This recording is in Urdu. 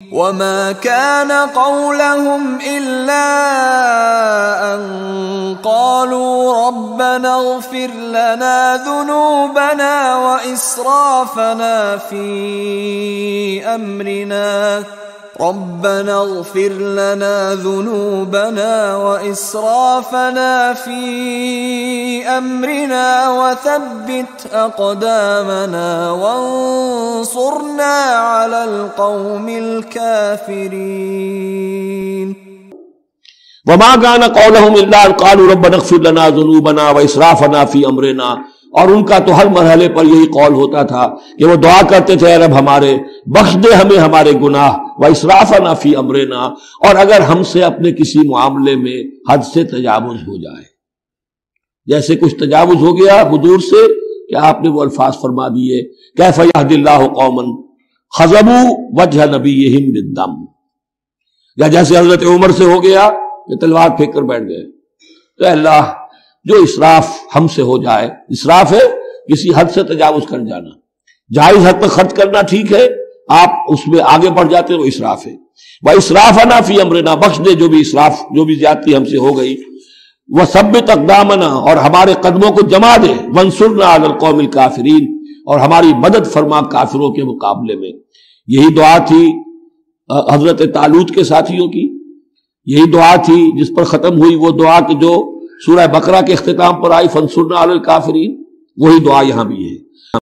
وما كان قولهم إلا أن قالوا ربنا اغفر لنا ذنوبنا وإسرافنا في أمرنا وثبت أقدامنا وانصرنا على القوم الكافرين. وما كان قولهم الا ان قالوا ربنا اغفر لنا ذنوبنا واسرافنا في امرنا، اور ان کا تو ہر مرحلے پر یہی قول ہوتا تھا کہ وہ دعا کرتے تھے اے رب ہمارے بخش دے ہمیں ہمارے گناہ، واسرافنا فی امرنا، اور اگر ہم سے اپنے کسی معاملے میں حد سے تجاوز ہو جائے، جیسے کچھ تجاوز ہو گیا حضور سے کہ آپ نے وہ الفاظ فرما دیے کیف یہدی اللہ قوما خضبوا وجہ نبیہم بالدم، یا جیسے حضرت عمر سے ہو گیا کہ تلوار پھینک کر بیٹھ گئے. تو اللہ جو اسراف ہم سے ہو جائے، اسراف ہے کسی حد سے تجاوز کر جانا، جائز حد تک خرچ کرنا ٹھیک ہے، آپ اس میں آگے بڑھ جاتے ہیں وہ اسراف ہے. وَإِسْرَافَنَا فِي أَمْرِنَا، بخش دے جو بھی اسراف جو بھی زیادتی ہم سے ہو گئی. وَثَبِّتْ أَقْدَامَنَا، اور ہمارے قدموں کو جما دے. وَانصُرْنَا عَلَى الْقَوْمِ الْكَافِرِينَ، اور ہماری مدد فرما کافروں کے مقابلے میں. یہی دعا تھی حضرت طالوت کے ساتھیوں کی، یہی دعا تھی جس پر ختم ہوئی وہ دعا کہ جو سورہ بقرہ کے اختتام پر آئی فانصرنا علی الکافرین، وہی دعا یہاں بھی ہے.